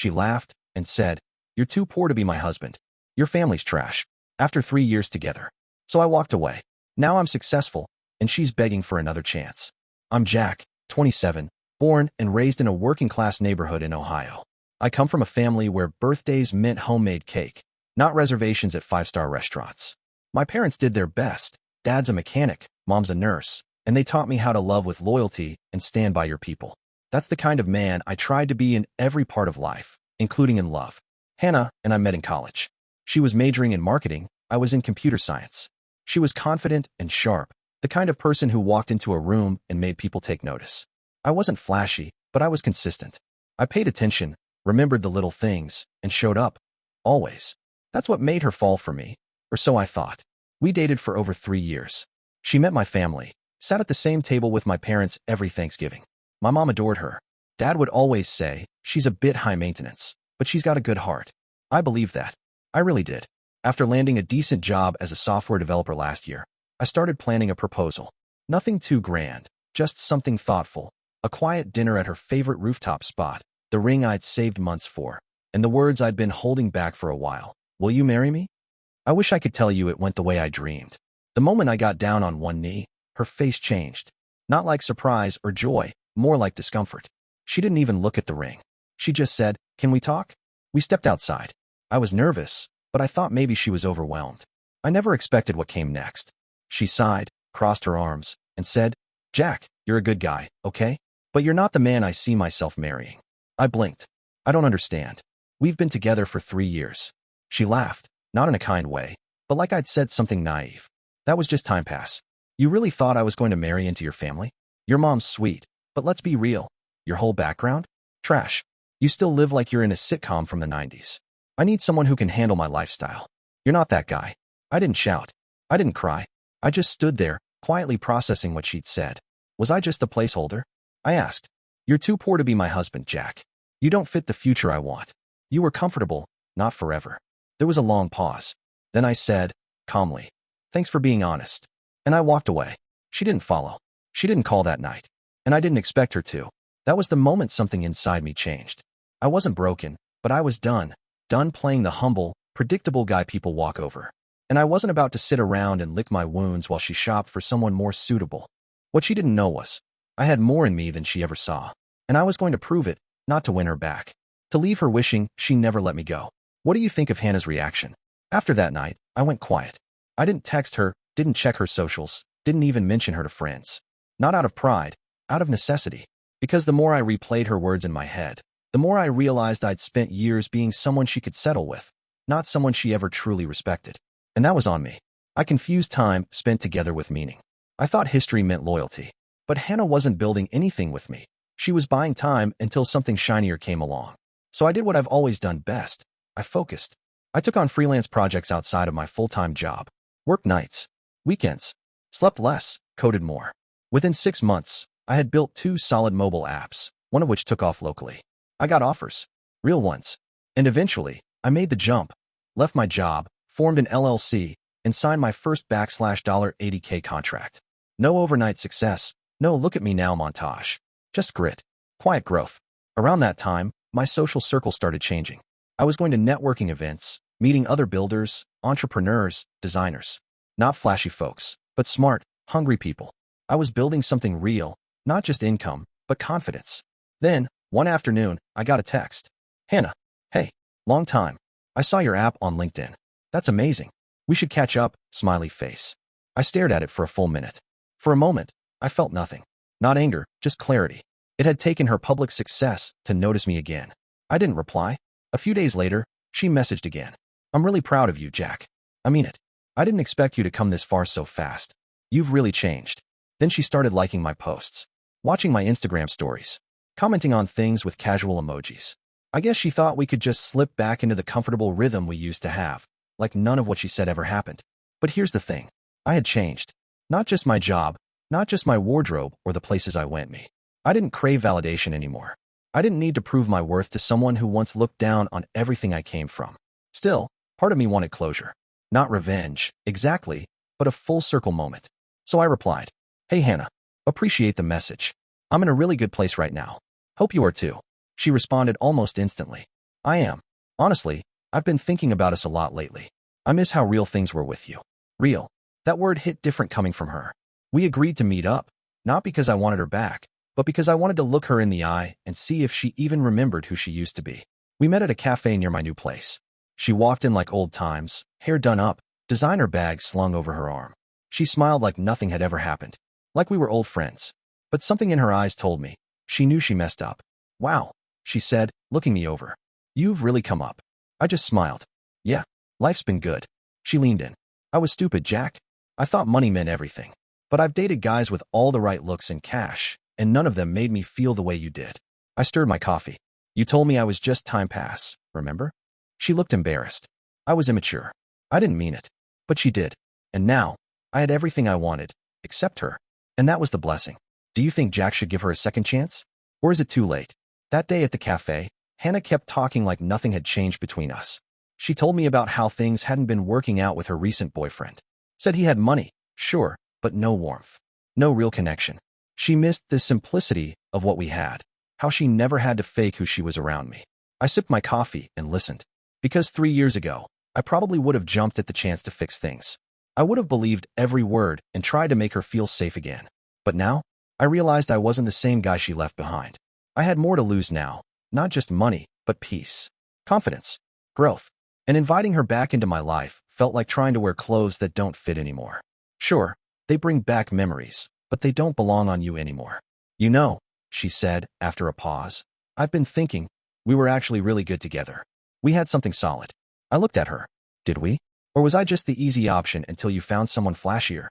She laughed and said, "You're too poor to be my husband. Your family's trash. After 3 years together." So I walked away. Now I'm successful, and she's begging for another chance. I'm Jack, 27, born and raised in a working-class neighborhood in Ohio. I come from a family where birthdays meant homemade cake, not reservations at five-star restaurants. My parents did their best. Dad's a mechanic, mom's a nurse, and they taught me how to love with loyalty and stand by your people. That's the kind of man I tried to be in every part of life, including in love. Hannah and I met in college. She was majoring in marketing, I was in computer science. She was confident and sharp, the kind of person who walked into a room and made people take notice. I wasn't flashy, but I was consistent. I paid attention, remembered the little things, and showed up. Always. That's what made her fall for me, or so I thought. We dated for over 3 years. She met my family, sat at the same table with my parents every Thanksgiving. My mom adored her. Dad would always say, "She's a bit high maintenance, but she's got a good heart." I believed that. I really did. After landing a decent job as a software developer last year, I started planning a proposal. Nothing too grand, just something thoughtful. A quiet dinner at her favorite rooftop spot, the ring I'd saved months for, and the words I'd been holding back for a while. "Will you marry me?" I wish I could tell you it went the way I dreamed. The moment I got down on one knee, her face changed. Not like surprise or joy, more like discomfort. She didn't even look at the ring. She just said, "Can we talk?" We stepped outside. I was nervous, but I thought maybe she was overwhelmed. I never expected what came next. She sighed, crossed her arms, and said, "Jack, you're a good guy, okay? But you're not the man I see myself marrying." I blinked. "I don't understand. We've been together for 3 years." She laughed, not in a kind way, but like I'd said something naive. "That was just time pass. You really thought I was going to marry into your family? Your mom's sweet, but let's be real. Your whole background? Trash. You still live like you're in a sitcom from the 90s. I need someone who can handle my lifestyle. You're not that guy." I didn't shout. I didn't cry. I just stood there, quietly processing what she'd said. Was I just a placeholder? I asked. "You're too poor to be my husband, Jack. You don't fit the future I want. You were comfortable, not forever." There was a long pause. Then I said, calmly, "Thanks for being honest." And I walked away. She didn't follow. She didn't call that night. And I didn't expect her to. That was the moment something inside me changed. I wasn't broken, but I was done. Done playing the humble, predictable guy people walk over. And I wasn't about to sit around and lick my wounds while she shopped for someone more suitable. What she didn't know was, I had more in me than she ever saw. And I was going to prove it, not to win her back. To leave her wishing she never let me go. What do you think of Hannah's reaction? After that night, I went quiet. I didn't text her, didn't check her socials, didn't even mention her to friends. Not out of pride, out of necessity. Because the more I replayed her words in my head, the more I realized I'd spent years being someone she could settle with, not someone she ever truly respected. And that was on me. I confused time spent together with meaning. I thought history meant loyalty. But Hannah wasn't building anything with me. She was buying time until something shinier came along. So I did what I've always done best. I focused. I took on freelance projects outside of my full-time job. Worked nights, weekends, slept less, coded more. Within 6 months, I had built 2 solid mobile apps, one of which took off locally. I got offers, real ones. And eventually, I made the jump, left my job, formed an LLC, and signed my first $80K contract. No overnight success, no look at me now montage. Just grit, quiet growth. Around that time, my social circle started changing. I was going to networking events, meeting other builders, entrepreneurs, designers. Not flashy folks, but smart, hungry people. I was building something real, not just income, but confidence. Then, one afternoon, I got a text. "Hannah, hey, long time. I saw your app on LinkedIn. That's amazing. We should catch up," smiley face. I stared at it for a full minute. For a moment, I felt nothing. Not anger, just clarity. It had taken her public success to notice me again. I didn't reply. A few days later, she messaged again. "I'm really proud of you, Jack. I mean it. I didn't expect you to come this far so fast. You've really changed." Then she started liking my posts, watching my Instagram stories, commenting on things with casual emojis. I guess she thought we could just slip back into the comfortable rhythm we used to have, like none of what she said ever happened. But here's the thing. I had changed. Not just my job, not just my wardrobe or the places I went me. I didn't crave validation anymore. I didn't need to prove my worth to someone who once looked down on everything I came from. Still, part of me wanted closure. Not revenge, exactly, but a full circle moment. So I replied, "Hey Hannah, appreciate the message. I'm in a really good place right now. Hope you are too." She responded almost instantly. I am. Honestly, I've been thinking about us a lot lately. I miss how real things were with you. Real. That word hit different coming from her. We agreed to meet up, not because I wanted her back, but because I wanted to look her in the eye and see if she even remembered who she used to be. We met at a cafe near my new place. She walked in like old times, hair done up, designer bag slung over her arm. She smiled like nothing had ever happened, like we were old friends. But something in her eyes told me. She knew she messed up. Wow, she said, looking me over. You've really come up. I just smiled. Yeah, life's been good. She leaned in. I was stupid, Jack. I thought money meant everything. But I've dated guys with all the right looks and cash, and none of them made me feel the way you did. I stirred my coffee. You told me I was just time pass, remember? She looked embarrassed. I was immature. I didn't mean it. But she did. And now, I had everything I wanted, except her. And that was the blessing. Do you think Jack should give her a second chance? Or is it too late? That day at the cafe, Hannah kept talking like nothing had changed between us. She told me about how things hadn't been working out with her recent boyfriend. Said he had money, sure, but no warmth. No real connection. She missed the simplicity of what we had. How she never had to fake who she was around me. I sipped my coffee and listened. Because 3 years ago, I probably would have jumped at the chance to fix things. I would have believed every word and tried to make her feel safe again. But now, I realized I wasn't the same guy she left behind. I had more to lose now, not just money, but peace, confidence, growth. And inviting her back into my life felt like trying to wear clothes that don't fit anymore. Sure, they bring back memories, but they don't belong on you anymore. You know, she said after a pause, I've been thinking, we were actually really good together. We had something solid. I looked at her. Did we? Or was I just the easy option until you found someone flashier?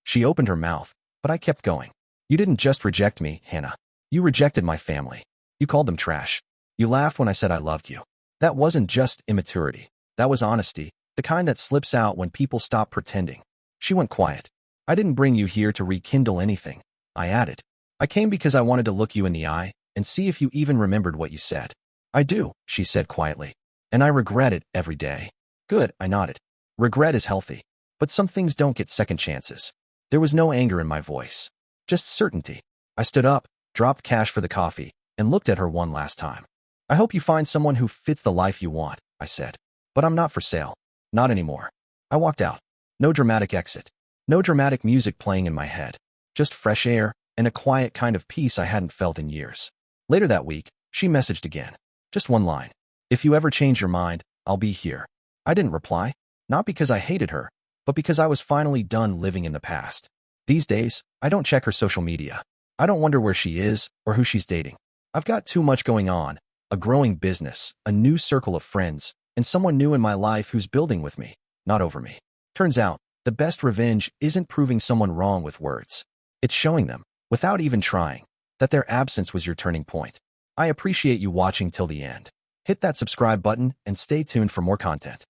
She opened her mouth, but I kept going. You didn't just reject me, Hannah. You rejected my family. You called them trash. You laughed when I said I loved you. That wasn't just immaturity. That was honesty, the kind that slips out when people stop pretending. She went quiet. I didn't bring you here to rekindle anything, I added. I came because I wanted to look you in the eye and see if you even remembered what you said. I do, she said quietly. And I regret it every day. Good, I nodded. Regret is healthy. But some things don't get second chances. There was no anger in my voice. Just certainty. I stood up, dropped cash for the coffee, and looked at her one last time. I hope you find someone who fits the life you want, I said. But I'm not for sale. Not anymore. I walked out. No dramatic exit. No dramatic music playing in my head. Just fresh air and a quiet kind of peace I hadn't felt in years. Later that week, she messaged again. Just one line. If you ever change your mind, I'll be here. I didn't reply. Not because I hated her, but because I was finally done living in the past. These days, I don't check her social media. I don't wonder where she is or who she's dating. I've got too much going on, a growing business, a new circle of friends, and someone new in my life who's building with me, not over me. Turns out, the best revenge isn't proving someone wrong with words. It's showing them, without even trying, that their absence was your turning point. I appreciate you watching till the end. Hit that subscribe button and stay tuned for more content.